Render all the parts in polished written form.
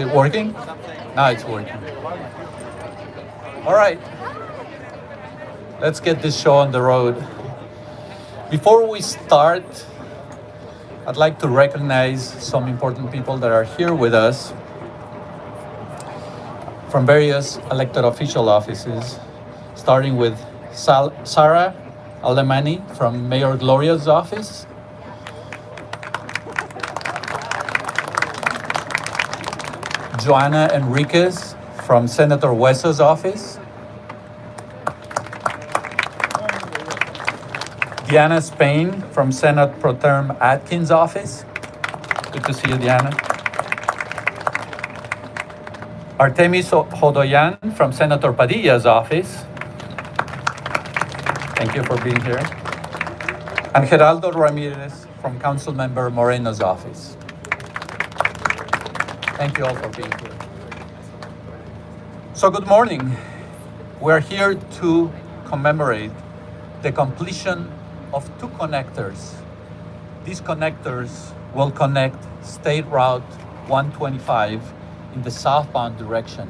it working? Now it's working. All right. Let's get this show on the road. Before we start, I'd like to recognize some important people that are here with us from various elected official offices, starting with Sarah Alemani from Mayor Gloria's office, Joanna Enriquez from Senator Hueso's office, Diana Spain from Senate Pro Tem Atkins' office. Good to see you, Diana. Artemis Hodoyan from Senator Padilla's office. Thank you for being here. And Geraldo Ramirez from Councilmember Moreno's office. Thank you all for being here. So good morning. We're here to commemorate the completion of two connectors. These connectors will connect State Route 125 in the southbound direction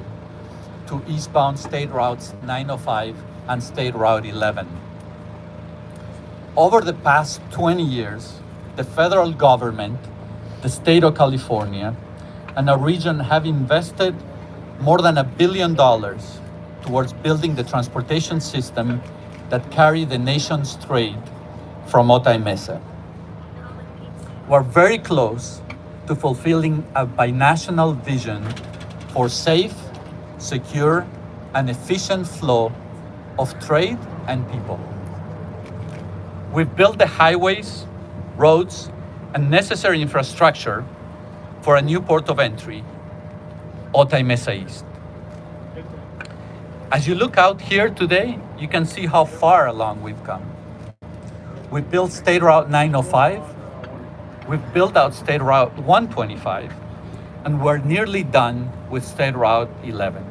to eastbound State Routes 905 and State Route 11. Over the past 20 years, the federal government, the state of California, and our region have invested more than $1 billion towards building the transportation system that carry the nation's trade from Otay Mesa. We're very close to fulfilling a binational vision for safe, secure, and efficient flow of trade and people. We've built the highways, roads, and necessary infrastructure for a new port of entry, Otay Mesa East. As you look out here today, you can see how far along we've come. We've built State Route 905, we've built out State Route 125, and we're nearly done with State Route 11.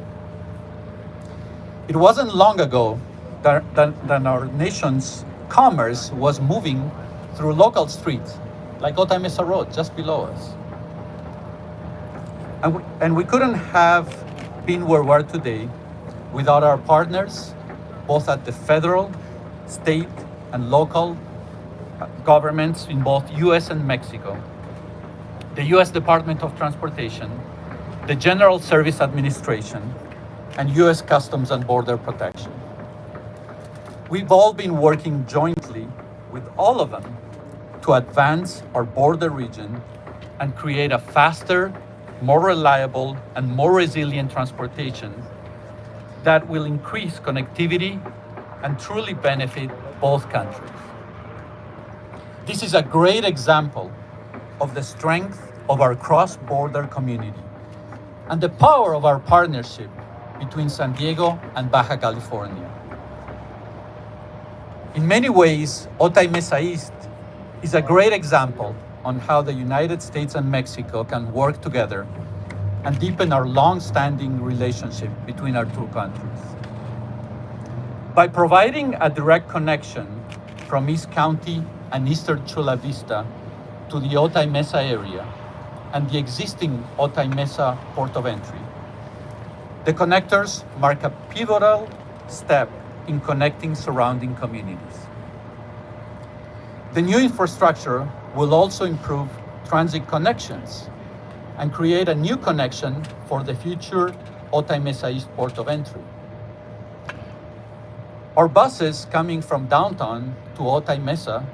It wasn't long ago that our nation's commerce was moving through local streets, like Otay Mesa Road, just below us. And we couldn't have been where we are today without our partners, both at the federal, state, and local governments in both US and Mexico, the US Department of Transportation, the General Service Administration, and US Customs and Border Protection. We've all been working jointly with all of them to advance our border region and create a faster, more reliable, and more resilient transportation that will increase connectivity and truly benefit both countries. This is a great example of the strength of our cross-border community and the power of our partnership between San Diego and Baja California. In many ways, Otay Mesa East is a great example on how the United States and Mexico can work together and deepen our long-standing relationship between our two countries. By providing a direct connection from East County and Eastern Chula Vista to the Otay Mesa area and the existing Otay Mesa port of entry, the connectors mark a pivotal step in connecting surrounding communities. The new infrastructure will also improve transit connections and create a new connection for the future Otay Mesa East port of entry. Our buses coming from downtown to Otay Mesa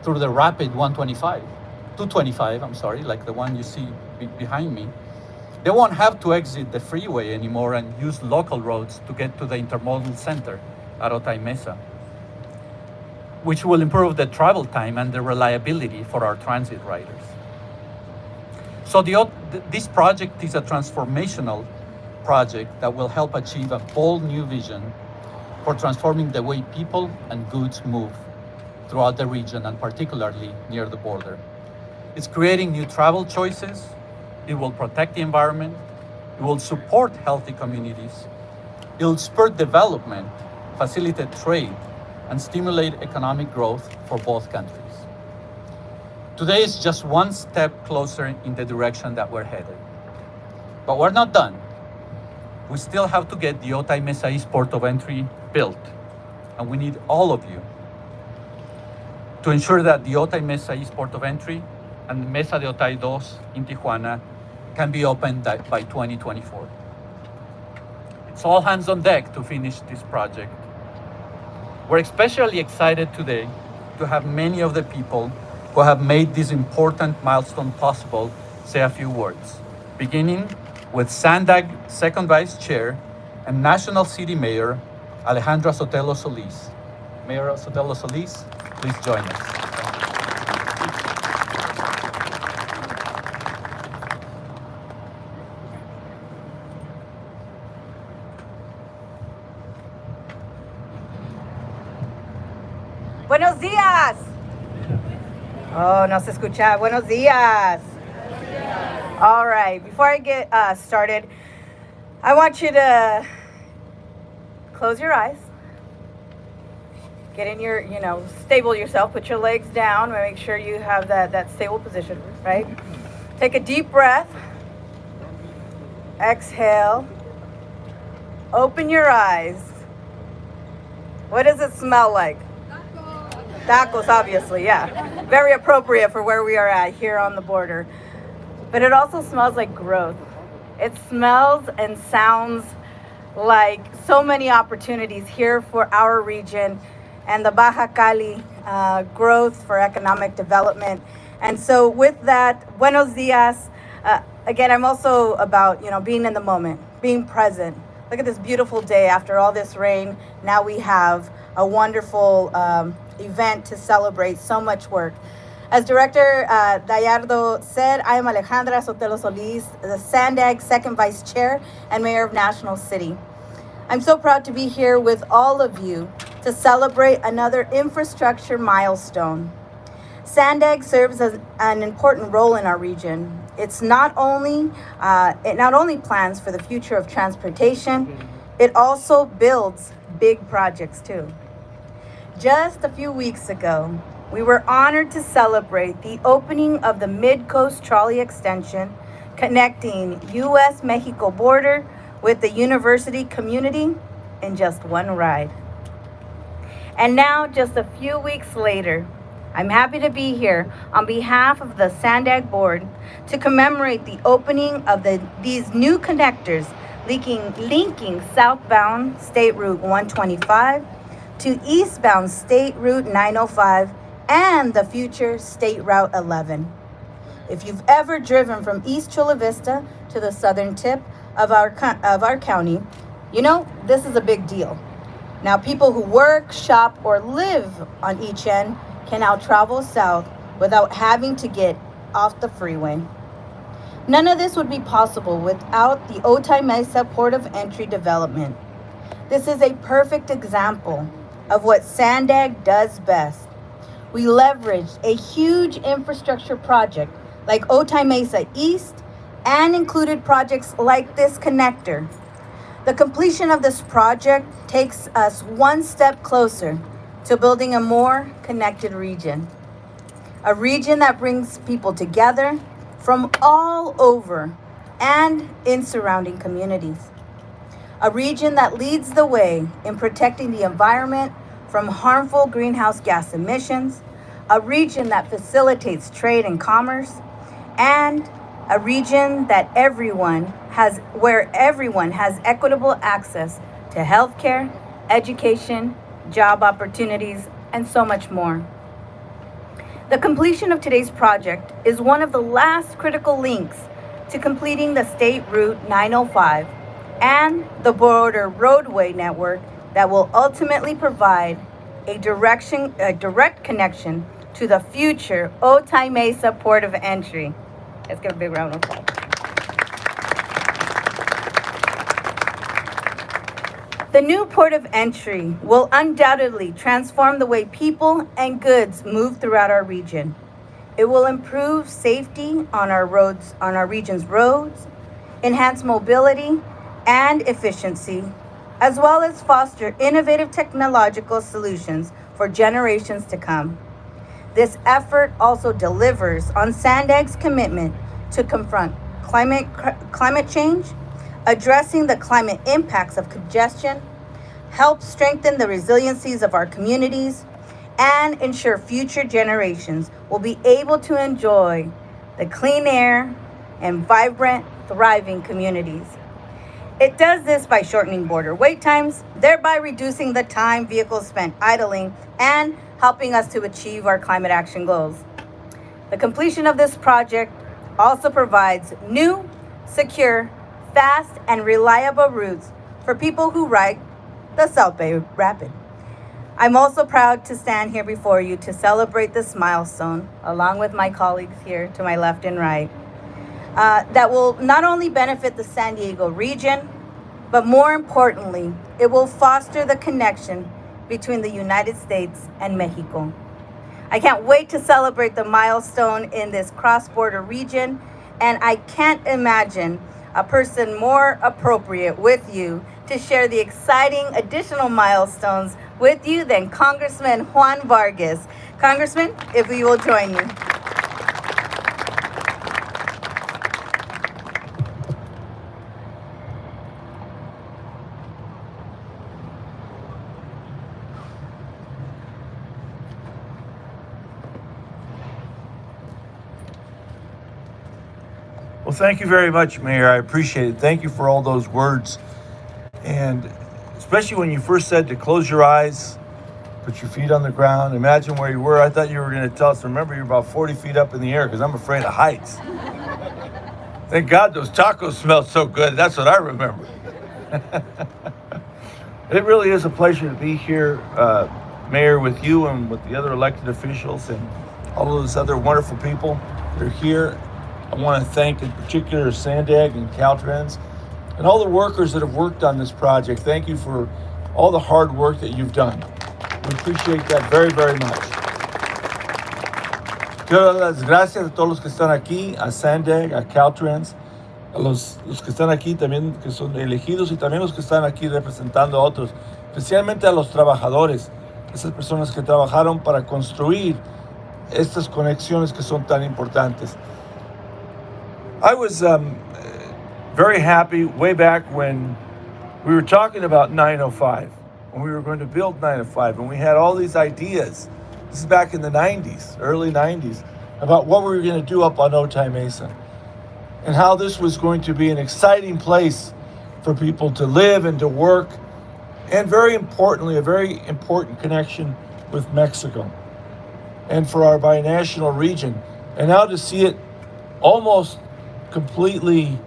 through the rapid 225, like the one you see behind me, they won't have to exit the freeway anymore and use local roads to get to the intermodal center at Otay Mesa, which will improve the travel time and the reliability for our transit riders. So this project is a transformational project that will help achieve a bold new vision for transforming the way people and goods move throughout the region and particularly near the border. It's creating new travel choices. It will protect the environment. It will support healthy communities. It will spur development, facilitate trade, and stimulate economic growth for both countries. Today is just one step closer in the direction that we're headed. But we're not done. We still have to get the Otay Mesa East Port of Entry built. And we need all of you to ensure that the Otay Mesa East Port of Entry and Mesa de Otay 2 in Tijuana can be opened by 2024. It's all hands on deck to finish this project. We're especially excited today to have many of the people who have made this important milestone possible say a few words, beginning with SANDAG Second Vice Chair and National City Mayor Alejandra Sotelo Solis. Mayor Sotelo Solis, please join us. Buenos días. Oh, no se escucha. Buenos días. All right, before I get started, I want you to close your eyes. Get in your, stable yourself. Put your legs down. Make sure you have that stable position, right? Take a deep breath. Exhale. Open your eyes. What does it smell like? Tacos, obviously, yeah. Very appropriate for where we are at here on the border. But it also smells like growth. It smells and sounds like so many opportunities here for our region and the Baja Cali growth for economic development. And so with that, buenos dias. Again, I'm also about, being in the moment, being present. Look at this beautiful day after all this rain. Now we have a wonderful event to celebrate so much work. As Director Gallardo said, I am Alejandra Sotelo Solis, the SANDAG Second Vice Chair and Mayor of National City. I'm so proud to be here with all of you to celebrate another infrastructure milestone. SANDAG serves as an important role in our region. It not only plans for the future of transportation, it also builds big projects too. Just a few weeks ago, we were honored to celebrate the opening of the Mid-Coast Trolley Extension connecting U.S.-Mexico border with the university community in just one ride. And now, just a few weeks later, I'm happy to be here on behalf of the SANDAG board to commemorate the opening of these new connectors linking southbound State Route 125 to eastbound State Route 905 and the future State Route 11. If you've ever driven from East Chula Vista to the southern tip of our county, this is a big deal. Now, people who work, shop, or live on each end can now travel south without having to get off the freeway. None of this would be possible without the Otay Mesa Port of Entry development. This is a perfect example of what SANDAG does best. We leveraged a huge infrastructure project like Otay Mesa East and included projects like this connector. The completion of this project takes us one step closer to building a more connected region. A region that brings people together from all over and in surrounding communities. A region that leads the way in protecting the environment from harmful greenhouse gas emissions, a region that facilitates trade and commerce, and a region where everyone has equitable access to healthcare, education, job opportunities, and so much more. The completion of today's project is one of the last critical links to completing the State Route 905 and the border roadway network that will ultimately provide a direct connection to the future Otay Mesa Port of Entry. Let's give a big round of applause. The new port of entry will undoubtedly transform the way people and goods move throughout our region. It will improve safety on our roads, on our region's roads, enhance mobility and efficiency, as well as foster innovative technological solutions for generations to come. This effort also delivers on SANDAG's commitment to confront climate change, addressing the climate impacts of congestion, help strengthen the resiliencies of our communities, and ensure future generations will be able to enjoy the clean air and vibrant, thriving communities. It does this by shortening border wait times, thereby reducing the time vehicles spend idling and helping us to achieve our climate action goals. The completion of this project also provides new, secure, fast, and reliable routes for people who ride the South Bay Rapid. I'm also proud to stand here before you to celebrate this milestone, along with my colleagues here to my left and right, that will not only benefit the San Diego region, but more importantly, it will foster the connection between the United States and Mexico. I can't wait to celebrate the milestone in this cross-border region, and I can't imagine a person more appropriate with you to share the exciting additional milestones with you than Congressman Juan Vargas. Congressman, if you will join me. Well, thank you very much, Mayor. I appreciate it. Thank you for all those words. And especially when you first said to close your eyes, put your feet on the ground, imagine where you were. I thought you were going to tell us, remember, you're about 40 feet up in the air because I'm afraid of heights. Thank God those tacos smell so good. That's what I remember. It really is a pleasure to be here, Mayor, with you and with the other elected officials and all of those other wonderful people that are here. I want to thank in particular SANDAG and Caltrans and all the workers that have worked on this project. Thank you for all the hard work that you've done. We appreciate that very, very much. Quiero dar las gracias a todos los que están aquí, a SANDAG, a Caltrans, a los que están aquí también, que son elegidos, y también los que están aquí representando a otros, especialmente a los trabajadores, esas personas que trabajaron para construir estas conexiones que son tan importantes. I was very happy way back when we were talking about 905, when we were going to build 905, and we had all these ideas. This is back in the 90s, early 90s, about what we were going to do up on Otay Mesa and how this was going to be an exciting place for people to live and to work, and very importantly, a very important connection with Mexico and for our binational region. And now to see it almost completely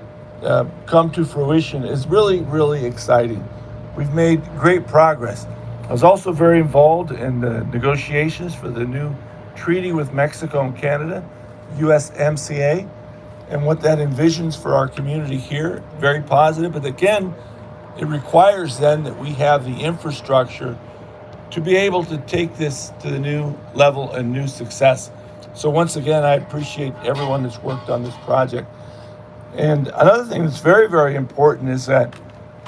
come to fruition is really, really exciting. We've made great progress. I was also very involved in the negotiations for the new treaty with Mexico and Canada, USMCA, and what that envisions for our community here. Very positive, but again, it requires then that we have the infrastructure to be able to take this to the new level and new success. So once again, I appreciate everyone that's worked on this project. And another thing that's very, very important is that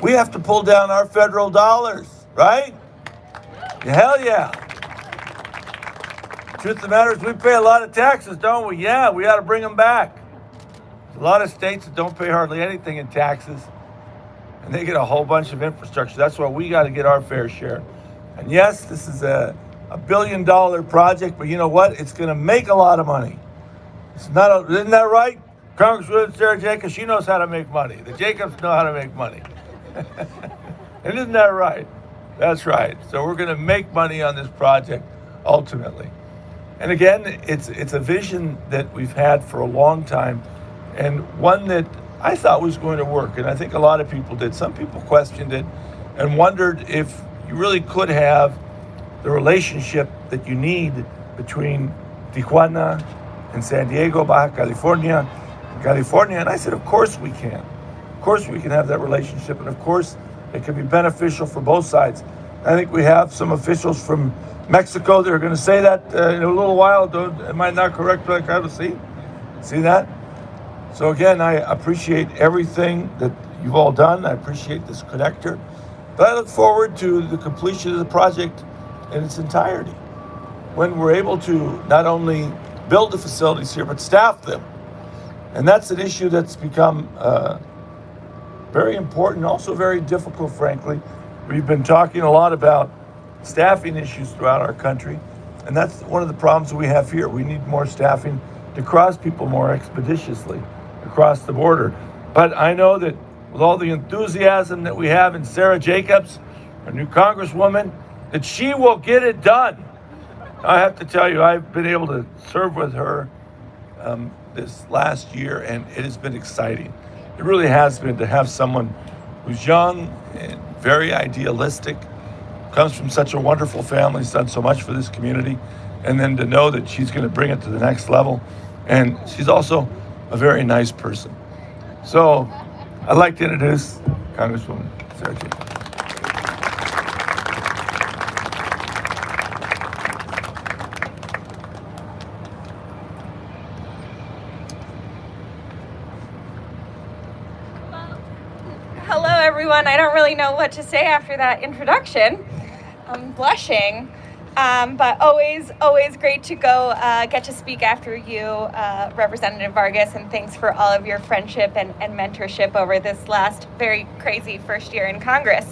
we have to pull down our federal dollars, right? Hell yeah. Truth of the matter is we pay a lot of taxes, don't we? Yeah, we ought to bring them back. There's a lot of states that don't pay hardly anything in taxes, and they get a whole bunch of infrastructure. That's why we got to get our fair share. And yes, this is a $1 billion project, but you know what? It's going to make a lot of money. Isn't that right? Congresswoman Sarah Jacobs, she knows how to make money. The Jacobs know how to make money. And isn't that right? That's right. So we're going to make money on this project ultimately. And again, it's a vision that we've had for a long time, and one that I thought was going to work. And I think a lot of people did. Some people questioned it and wondered if you really could have the relationship that you need between Tijuana and San Diego, Baja California. And I said, of course we can. Of course we can have that relationship, and of course it can be beneficial for both sides. I think we have some officials from Mexico that are going to say that in a little while. Am I not correct? Like I see that? So again, I appreciate everything that you've all done. I appreciate this connector. But I look forward to the completion of the project in its entirety, when we're able to not only build the facilities here, but staff them. And that's an issue that's become very important, also very difficult, frankly. We've been talking a lot about staffing issues throughout our country, and that's one of the problems we have here. We need more staffing to cross people more expeditiously across the border. But I know that with all the enthusiasm that we have in Sarah Jacobs, our new Congresswoman, that she will get it done. I have to tell you, I've been able to serve with her this last year, and it has been exciting. It really has been to have someone who's young and very idealistic, comes from such a wonderful family, has done so much for this community, and then to know that she's going to bring it to the next level. And she's also a very nice person. So I'd like to introduce Congresswoman Sarah Jacobs. Hello, everyone. I don't really know what to say after that introduction. I'm blushing, but always great to go get to speak after you, Representative Vargas, and thanks for all of your friendship and mentorship over this last very crazy first year in Congress.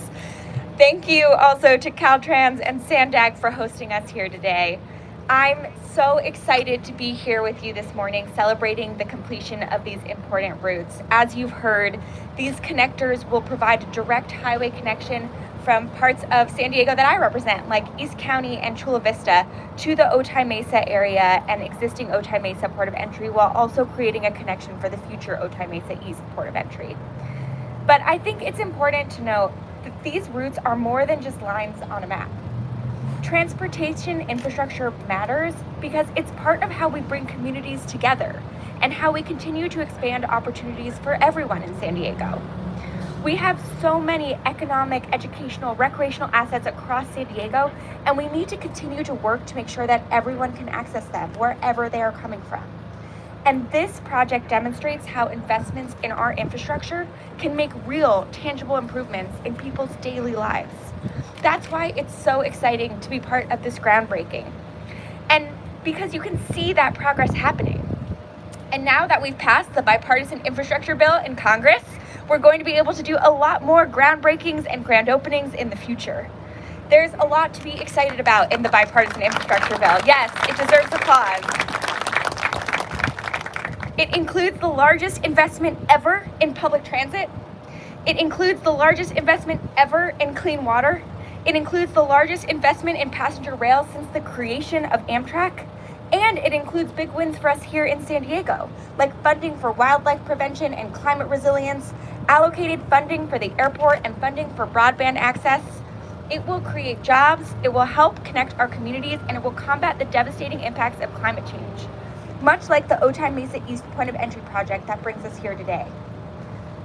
Thank you also to Caltrans and SANDAG for hosting us here today. I'm so excited to be here with you this morning celebrating the completion of these important routes. As you've heard, these connectors will provide a direct highway connection from parts of San Diego that I represent, like East County and Chula Vista, to the Otay Mesa area and existing Otay Mesa port of entry, while also creating a connection for the future Otay Mesa East port of entry. But I think it's important to note that these routes are more than just lines on a map. Transportation infrastructure matters because it's part of how we bring communities together and how we continue to expand opportunities for everyone in San Diego. We have so many economic, educational, recreational assets across San Diego, and we need to continue to work to make sure that everyone can access them wherever they are coming from. And this project demonstrates how investments in our infrastructure can make real, tangible improvements in people's daily lives. That's why it's so exciting to be part of this groundbreaking. And because you can see that progress happening. And now that we've passed the bipartisan infrastructure bill in Congress, we're going to be able to do a lot more groundbreakings and grand openings in the future. There's a lot to be excited about in the bipartisan infrastructure bill. Yes, it deserves applause. It includes the largest investment ever in public transit. It includes the largest investment ever in clean water. It includes the largest investment in passenger rail since the creation of Amtrak. And it includes big wins for us here in San Diego, like funding for wildlife prevention and climate resilience, allocated funding for the airport, and funding for broadband access. It will create jobs, it will help connect our communities, and it will combat the devastating impacts of climate change, much like the Otay Mesa East point of entry project that brings us here today.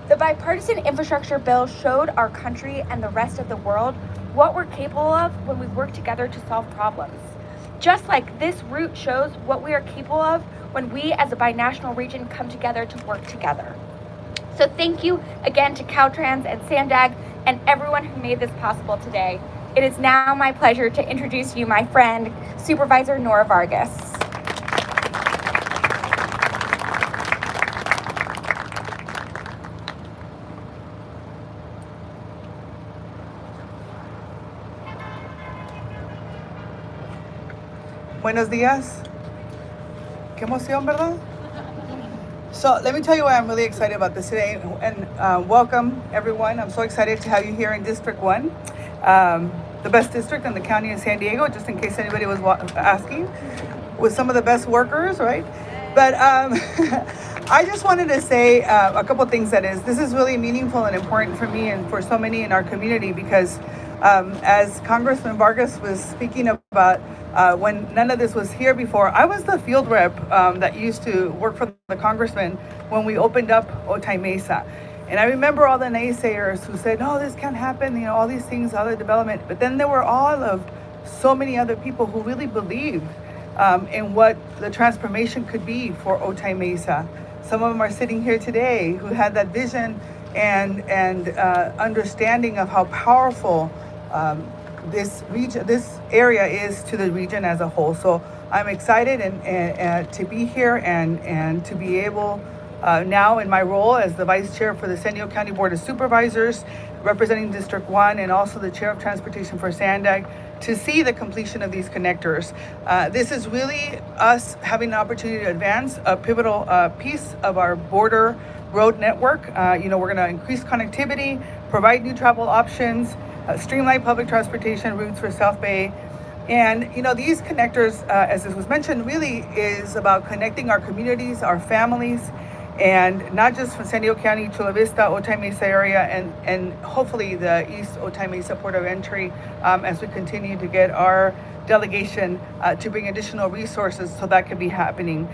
The bipartisan infrastructure bill showed our country and the rest of the world what we're capable of when we work together to solve problems. Just like this route shows what we are capable of when we as a binational region come together to work together. So thank you again to Caltrans and SANDAG and everyone who made this possible today. It is now my pleasure to introduce you my friend, Supervisor Nora Vargas. Buenos días. Qué emoción, ¿verdad? So let me tell you why I'm really excited about this today, and welcome everyone. I'm so excited to have you here in District 1, the best district in the county of San Diego, just in case anybody was asking, with some of the best workers, right? But I just wanted to say a couple things. This is really meaningful and important for me and for so many in our community, because as Congressman Vargas was speaking about, when none of this was here before, I was the field rep that used to work for the congressman when we opened up Otay Mesa. And I remember all the naysayers who said, no, this can't happen, all these things, other development. But then there were all of so many other people who really believed in what the transformation could be for Otay Mesa. Some of them are sitting here today who had that vision and understanding of how powerful this region, this area is to the region as a whole. So I'm excited and to be here and to be able now in my role as the Vice Chair for the San Diego County Board of Supervisors, representing District 1, and also the Chair of Transportation for SANDAG, to see the completion of these connectors. This is really us having an opportunity to advance a pivotal piece of our border road network. We're going to increase connectivity, provide new travel options, streamline public transportation routes for South Bay. And these connectors, as this was mentioned, really is about connecting our communities, our families, and not just from San Diego County, Chula Vista, Otay Mesa area, and hopefully the East Otay Mesa Port of Entry, as we continue to get our delegation to bring additional resources so that could be happening.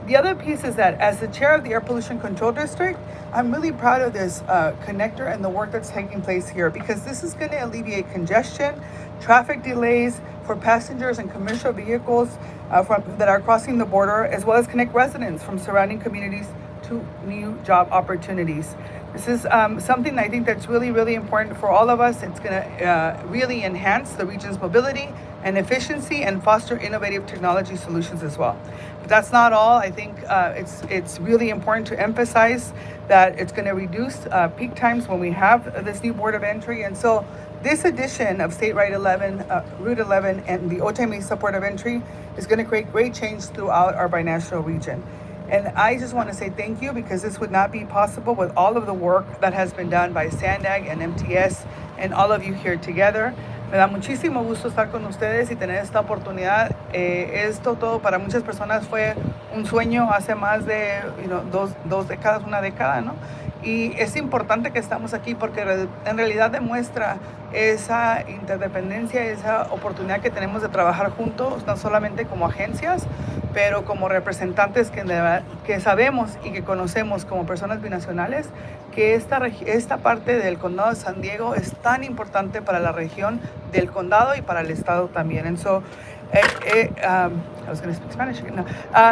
The other piece is that as the chair of the Air Pollution Control District, I'm really proud of this connector and the work that's taking place here, because this is going to alleviate congestion, traffic delays for passengers and commercial vehicles that are crossing the border, as well as connect residents from surrounding communities to new job opportunities. This is something I think that's really, really important for all of us. It's going to really enhance the region's mobility and efficiency and foster innovative technology solutions as well. But that's not all. I think it's really important to emphasize that it's going to reduce peak times when we have this new board of entry. And so this addition of State Route 11, and the Otay Mesa Port of Entry is going to create great change throughout our binational region. And I just want to say thank you, because this would not be possible with all of the work that has been done by SANDAG and MTS and all of you here together. Me da muchísimo gusto estar con ustedes y tener esta oportunidad. Esto todo para muchas personas fue un sueño hace más de dos décadas, una década, ¿no? Y es importante que estamos aquí porque en realidad demuestra esa interdependencia, esa oportunidad que tenemos de trabajar juntos, no solamente como agencias, pero como representantes que sabemos y que conocemos como personas binacionales, que esta parte del condado de San Diego es tan importante para la región del condado y para el estado también. And so, I was going to speak Spanish. No.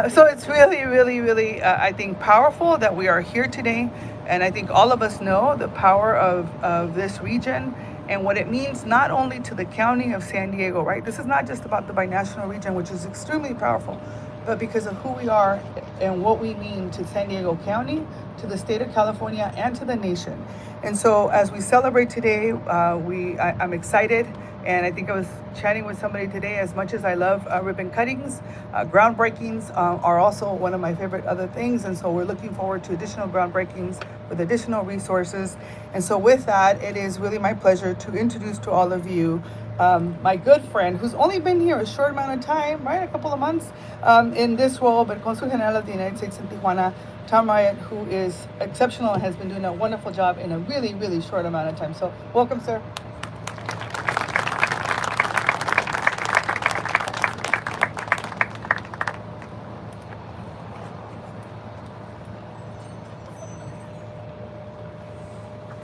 So it's really, really, really, I think, powerful that we are here today. And I think all of us know the power of this region and what it means not only to the county of San Diego, right? This is not just about the binational region, which is extremely powerful, but because of who we are and what we mean to San Diego County, to the state of California, and to the nation. And so as we celebrate today, I'm excited. And I think I was chatting with somebody today, as much as I love ribbon cuttings, groundbreakings are also one of my favorite other things. And so we're looking forward to additional groundbreakings with additional resources. And so with that, it is really my pleasure to introduce to all of you my good friend, who's only been here a short amount of time, right? A couple of months in this role, but Consul General of the United States in Tijuana, Tom Ryan, who is exceptional and has been doing a wonderful job in a really, really short amount of time. So welcome, sir.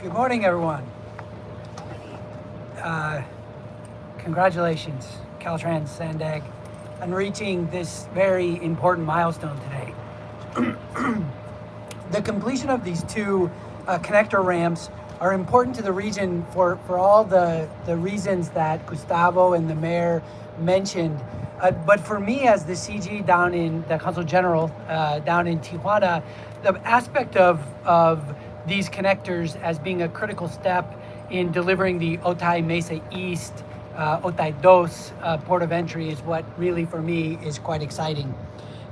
Good morning, everyone. Congratulations, Caltrans, SANDAG, on reaching this very important milestone today. The completion of these two connector ramps are important to the region for all the reasons that Gustavo and the mayor mentioned. But for me, as the CG down in the Consul General down in Tijuana, the aspect of these connectors as being a critical step in delivering the Otay Mesa East, Otay Dos port of entry is what really for me is quite exciting.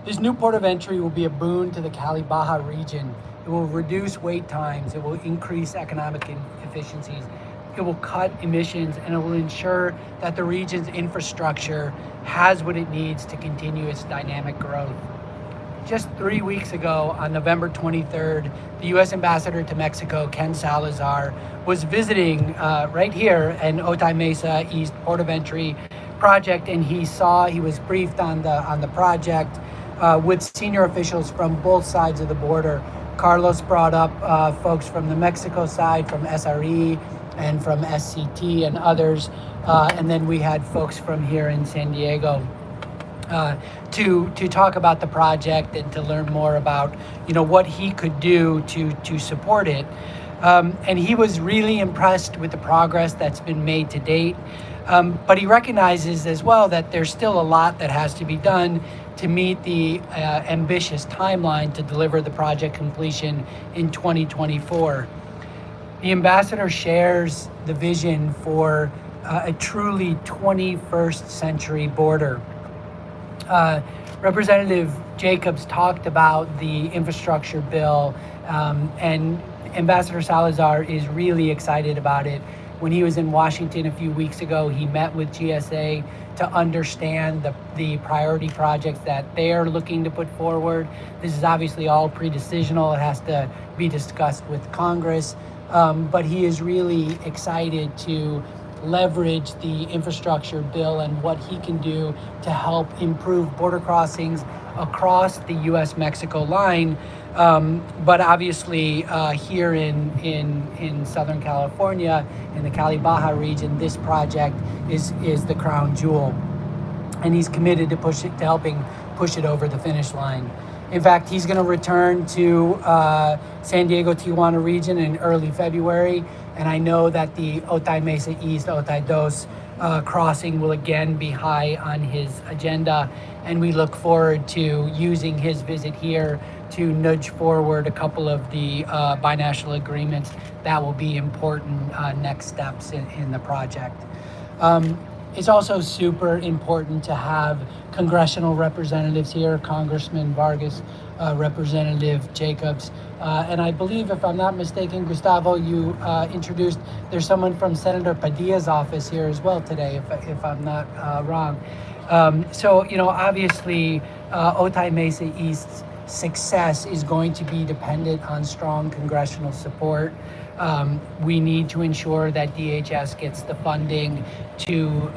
This new port of entry will be a boon to the Cali Baja region. It will reduce wait times, it will increase economic efficiencies, it will cut emissions, and it will ensure that the region's infrastructure has what it needs to continue its dynamic growth. Just 3 weeks ago, on November 23rd, the U.S. Ambassador to Mexico, Ken Salazar, was visiting right here in Otay Mesa East Port of Entry project, and he was briefed on the project with senior officials from both sides of the border. Carlos brought up folks from the Mexico side, from SRE and from SCT and others, and then we had folks from here in San Diego. To talk about the project and to learn more about what he could do to support it, and he was really impressed with the progress that's been made to date. But he recognizes as well that there's still a lot that has to be done to meet the ambitious timeline to deliver the project completion in 2024. The ambassador shares the vision for a truly 21st century border. Representative Jacobs talked about the infrastructure bill, and Ambassador Salazar is really excited about it. When he was in Washington a few weeks ago, he met with GSA to understand the priority projects that they're looking to put forward. This is obviously all pre-decisional. It has to be discussed with Congress, but he is really excited to leverage the infrastructure bill and what he can do to help improve border crossings across the U.S.-Mexico line. But obviously here in Southern California, in the Cali Baja region, this project is the crown jewel. And he's committed to helping push it over the finish line. In fact, he's going to return to San Diego, Tijuana region in early February. And I know that the Otay Mesa East, Otay Dos crossing will again be high on his agenda. And we look forward to using his visit here to nudge forward a couple of the binational agreements that will be important next steps in the project. It's also super important to have congressional representatives here, Congressman Vargas, Representative Jacobs, and I believe, if I'm not mistaken, Gustavo, you introduced, there's someone from Senator Padilla's office here as well today, if I'm not wrong. So, you know, obviously, Otay Mesa East's success is going to be dependent on strong congressional support. We need to ensure that DHS gets the funding to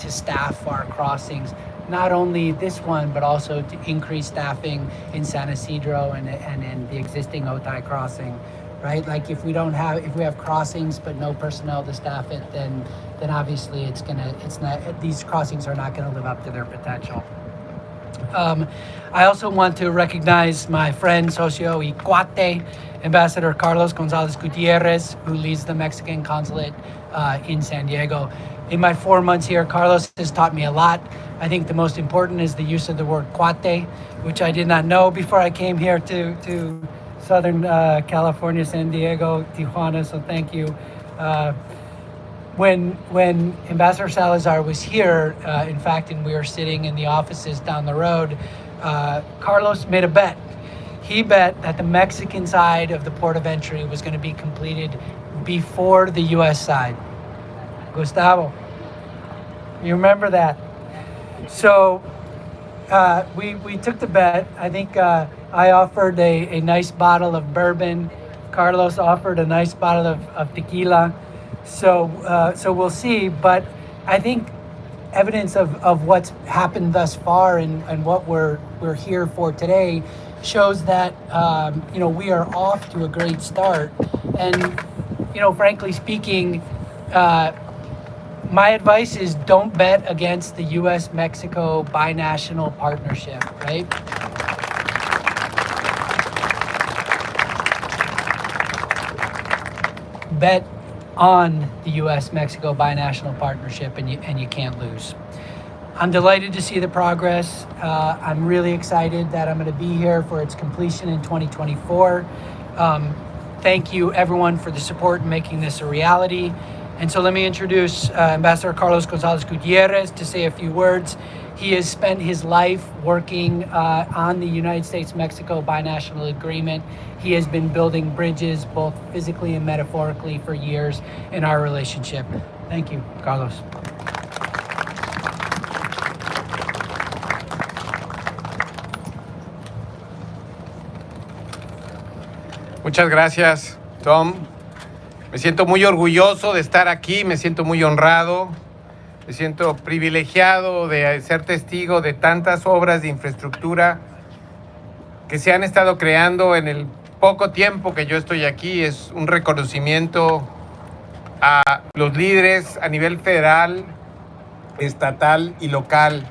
staff our crossings, not only this one, but also to increase staffing in San Isidro and in the existing Otay crossing, right? Like if we have crossings but no personnel to staff it, then obviously these crossings are not gonna live up to their potential. I also want to recognize my friend, socio y cuate, Ambassador Carlos Gonzalez Gutierrez, who leads the Mexican consulate in San Diego. In my 4 months here, Carlos has taught me a lot. I think the most important is the use of the word cuate, which I did not know before I came here to Southern California, San Diego, Tijuana, so thank you. When Ambassador Salazar was here, in fact, and we were sitting in the offices down the road, Carlos made a bet. He bet that the Mexican side of the port of entry was going to be completed before the U.S. side. Gustavo, you remember that? So we took the bet. I think I offered a nice bottle of bourbon. Carlos offered a nice bottle of tequila. So we'll see. But I think evidence of what's happened thus far and what we're here for today shows that we are off to a great start. And frankly speaking, my advice is don't bet against the U.S.-Mexico binational partnership, right? Bet on the U.S.-Mexico binational partnership, and you can't lose. I'm delighted to see the progress. I'm really excited that I'm going to be here for its completion in 2024. Thank you, everyone, for the support in making this a reality. And so let me introduce Ambassador Carlos Gonzalez Gutierrez to say a few words. He has spent his life working on the United States-Mexico binational agreement. He has been building bridges, both physically and metaphorically, for years in our relationship. Thank you, Carlos. Muchas gracias, Tom. Me siento muy orgulloso de estar aquí, me siento muy honrado, me siento privilegiado de ser testigo de tantas obras de infraestructura que se han estado creando en el poco tiempo que yo estoy aquí. Es un reconocimiento a los líderes a nivel federal, estatal y local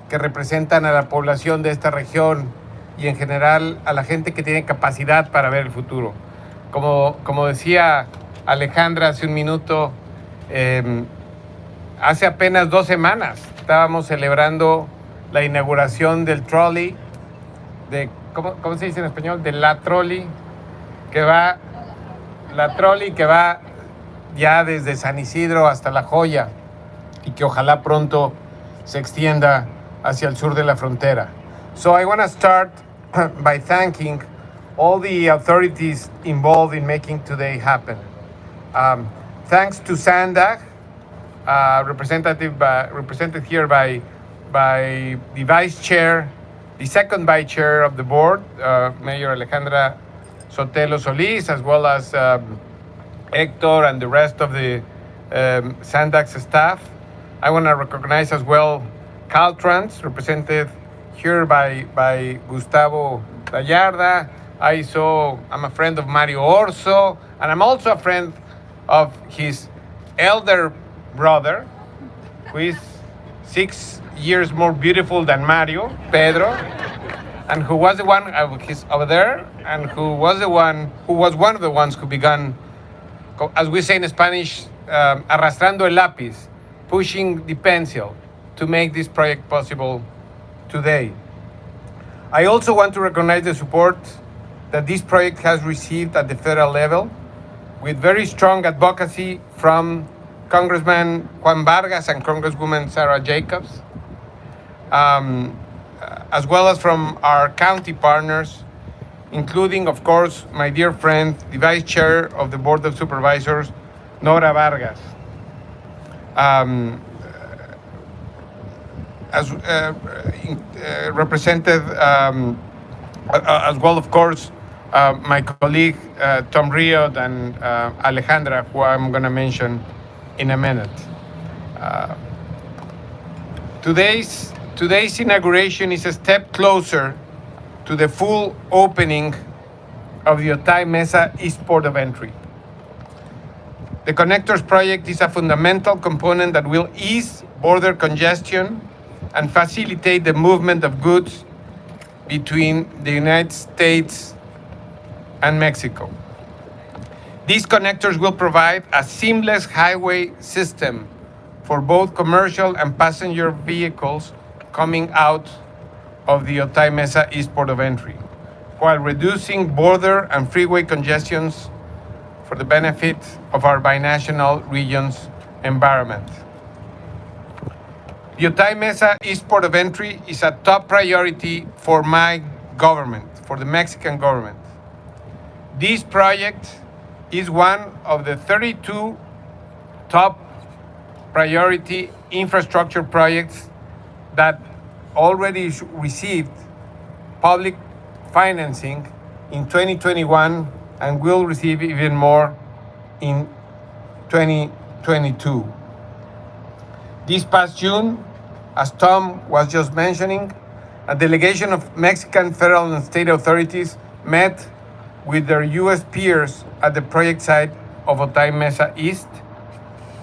que representan a la población de esta región y en general a la gente que tiene capacidad para ver el futuro. Como decía Alejandra hace un minuto, hace apenas 2 semanas estábamos celebrando la inauguración del trolley, ¿cómo se dice en español? De la trolley que va ya desde San Isidro hasta La Joya y que ojalá pronto se extienda hacia el sur de la frontera. So I want to start by thanking all the authorities involved in making today happen. Thanks to SANDAG, represented here by the vice chair, the second vice chair of the board, Mayor Alejandra Sotelo Solis, as well as Hector and the rest of the SANDAG's staff. I want to recognize as well Caltrans, represented here by Gustavo Gallarda. I'm a friend of Mario Orso, and I'm also a friend of his elder brother, who is 6 years more beautiful than Mario, Pedro, and who was the one, he's over there, and who was one of the ones who began, as we say in Spanish, arrastrando el lápiz, pushing the pencil to make this project possible today. I also want to recognize the support that this project has received at the federal level, with very strong advocacy from Congressman Juan Vargas and Congresswoman Sarah Jacobs, as well as from our county partners, including, of course, my dear friend, the Vice Chair of the Board of Supervisors, Nora Vargas. Represented as well, of course, my colleague Tom Riod and Alejandra, who I'm going to mention in a minute. Today's inauguration is a step closer to the full opening of the Otay Mesa East Port of Entry. The Connectors project is a fundamental component that will ease border congestion and facilitate the movement of goods between the United States and Mexico. These connectors will provide a seamless highway system for both commercial and passenger vehicles coming out of the Otay Mesa East Port of Entry, while reducing border and freeway congestions for the benefit of our binational region's environment. The Otay Mesa East Port of Entry is a top priority for my government, for the Mexican government. This project is one of the 32 top priority infrastructure projects that already received public financing in 2021 and will receive even more in 2022. This past June, as Tom was just mentioning, a delegation of Mexican federal and state authorities met with their U.S. peers at the project site of Otay Mesa East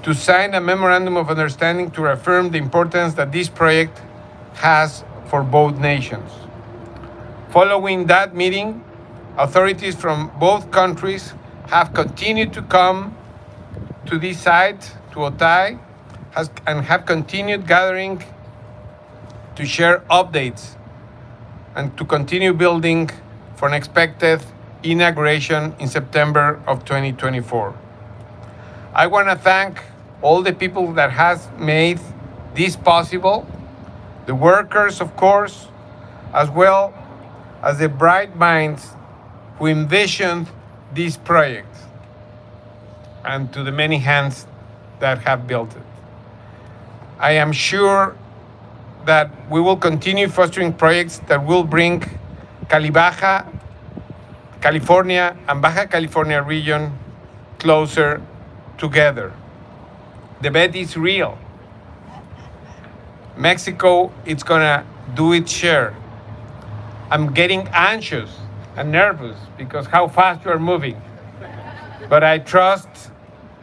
to sign a memorandum of understanding to reaffirm the importance that this project has for both nations. Following that meeting, authorities from both countries have continued to come to this site, to Otay, and have continued gathering to share updates and to continue building for an expected inauguration in September of 2024. I want to thank all the people that has made this possible, the workers, of course, as well as the bright minds who envisioned this project, and to the many hands that have built it. I am sure that we will continue fostering projects that will bring Calibaja, California, and Baja California region closer together. The bet is real. Mexico, it's gonna do its share. I'm getting anxious and nervous because how fast you're moving. But I trust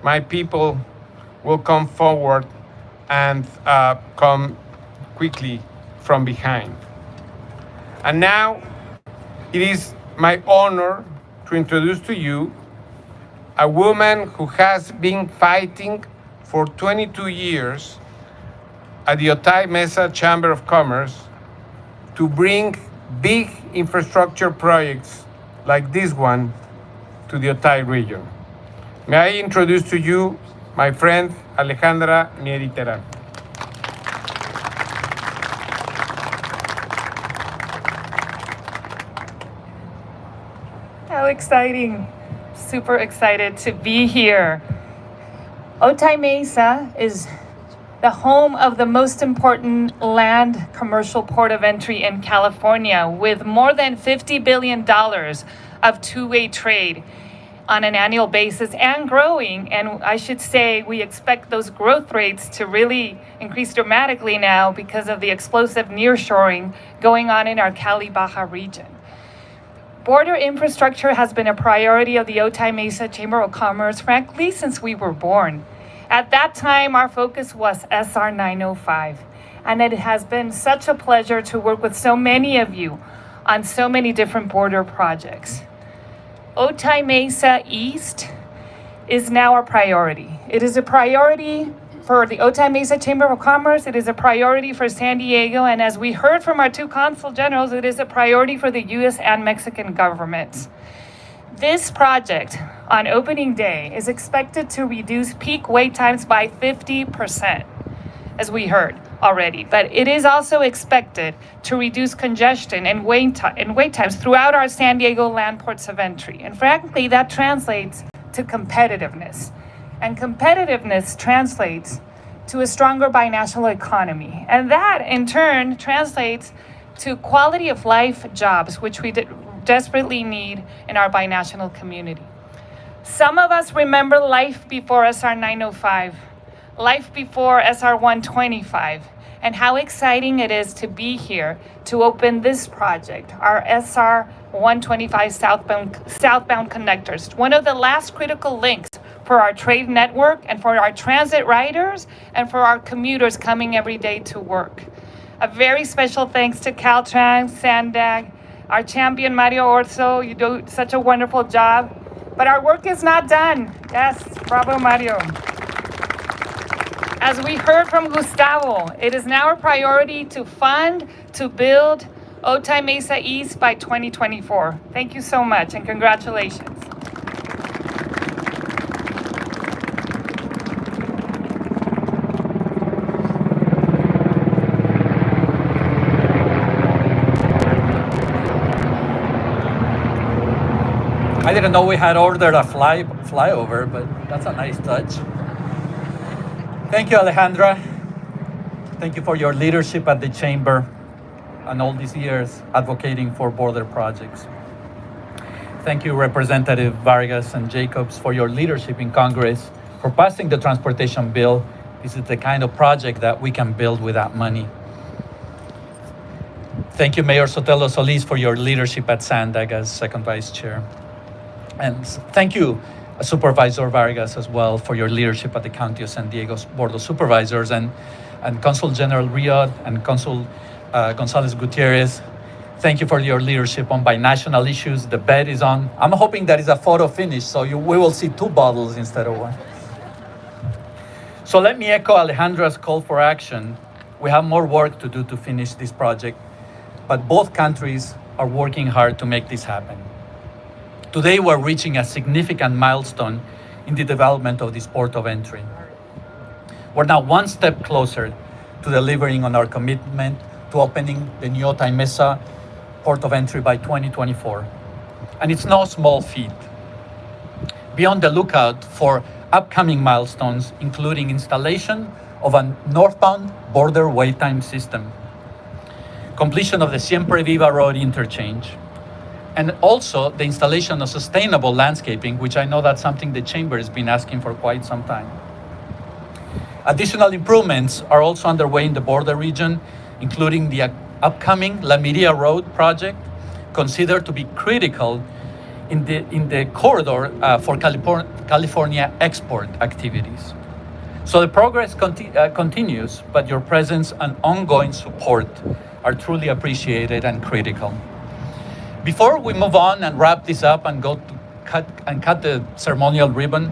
my people will come forward and come quickly from behind. And now it is my honor to introduce to you a woman who has been fighting for 22 years at the Otay Mesa Chamber of Commerce to bring big infrastructure projects like this one to the Otay region. May I introduce to you my friend Alejandra Nieriteran. How exciting. Super excited to be here. Otay Mesa is the home of the most important land commercial port of entry in California, with more than $50 billion of two-way trade on an annual basis and growing. And I should say, we expect those growth rates to really increase dramatically now because of the explosive nearshoring going on in our Cali Baja region. Border infrastructure has been a priority of the Otay Mesa Chamber of Commerce, frankly, since we were born. At that time, our focus was SR 905, and it has been such a pleasure to work with so many of you on so many different border projects. Otay Mesa East is now a priority. It is a priority for the Otay Mesa Chamber of Commerce, it is a priority for San Diego, and as we heard from our two consul generals, it is a priority for the US and Mexican governments. This project on opening day is expected to reduce peak wait times by 50%, as we heard already, but it is also expected to reduce congestion and wait times throughout our San Diego land ports of entry. And frankly, that translates to competitiveness. And competitiveness translates to a stronger binational economy. And that, in turn, translates to quality of life jobs, which we desperately need in our binational community. Some of us remember life before SR 905, life before SR 125, and how exciting it is to be here to open this project, our SR 125 southbound connectors, one of the last critical links for our trade network and for our transit riders and for our commuters coming every day to work. A very special thanks to Caltrans, SANDAG, our champion Mario Orso. You do such a wonderful job, but our work is not done. Yes, bravo Mario. As we heard from Gustavo, it is now a priority to fund, to build Otay Mesa East by 2024. Thank you so much and congratulations. I didn't know we had ordered a flyover, but that's a nice touch. Thank you, Alejandra. Thank you for your leadership at the Chamber and all these years advocating for border projects. Thank you, Representative Vargas and Jacobs, for your leadership in Congress, for passing the transportation bill. This is the kind of project that we can build with that money. Thank you, Mayor Sotelo Solis, for your leadership at SANDAG as second vice chair. And thank you, Supervisor Vargas, as well, for your leadership at the County of San Diego's Board of Supervisors, and Consul General Riod and Consul Gonzalez Gutierrez. Thank you for your leadership on binational issues. The bet is on. I'm hoping that is a photo finish, so we will see two bottles instead of one. So let me echo Alejandra's call for action. We have more work to do to finish this project, but both countries are working hard to make this happen. Today, we're reaching a significant milestone in the development of this port of entry. We're now one step closer to delivering on our commitment to opening the new Otay Mesa port of entry by 2024. And it's no small feat. Be on the lookout for upcoming milestones, including installation of a northbound border wait time system, completion of the Siempre Viva Road interchange, and also the installation of sustainable landscaping, which I know that's something the Chamber has been asking for quite some time. Additional improvements are also underway in the border region, including the upcoming La Miria Road project, considered to be critical in the corridor for California export activities. So the progress continues, but your presence and ongoing support are truly appreciated and critical. Before we move on and wrap this up and go to cut the ceremonial ribbon,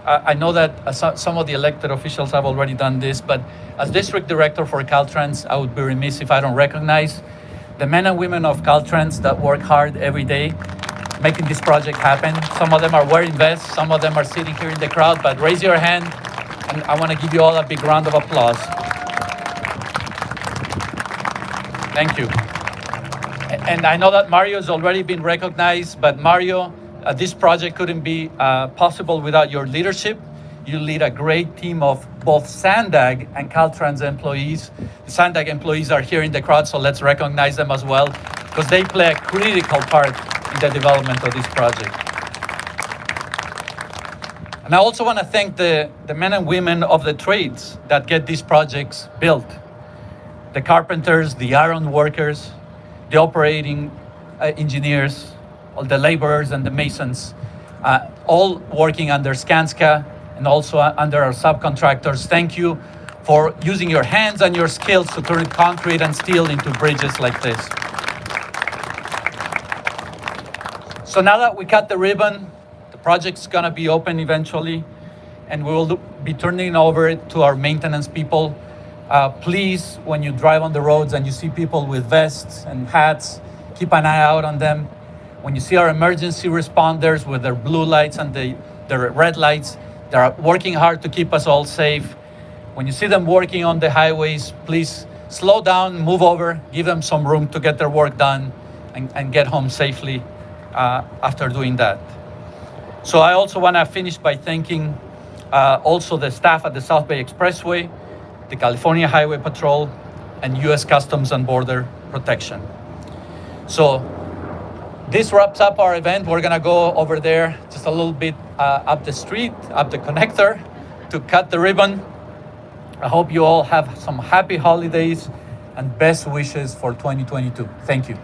I know that some of the elected officials have already done this, but as district director for Caltrans, I would be remiss if I don't recognize the men and women of Caltrans that work hard every day making this project happen. Some of them are wearing vests, some of them are sitting here in the crowd, but raise your hand, and I want to give you all a big round of applause. Thank you. And I know that Mario has already been recognized, but Mario, this project couldn't be possible without your leadership. You lead a great team of both SANDAG and Caltrans employees. The SANDAG employees are here in the crowd, so let's recognize them as well, because they play a critical part in the development of this project. And I also want to thank the men and women of the trades that get these projects built. The carpenters, the iron workers, the operating engineers, all the laborers and the masons, all working under Skanska and also under our subcontractors. Thank you for using your hands and your skills to turn concrete and steel into bridges like this. So now that we cut the ribbon, the project's gonna be open eventually, and we will be turning over to our maintenance people. Please, when you drive on the roads and you see people with vests and hats, keep an eye out on them. When you see our emergency responders with their blue lights and their red lights, they're working hard to keep us all safe. When you see them working on the highways, please slow down, move over, give them some room to get their work done and get home safely after doing that. So I also want to finish by thanking also the staff at the South Bay Expressway, the California Highway Patrol, and U.S. Customs and Border Protection. So this wraps up our event. We're gonna go over there just a little bit up the street, up the connector to cut the ribbon. I hope you all have some happy holidays and best wishes for 2022. Thank you.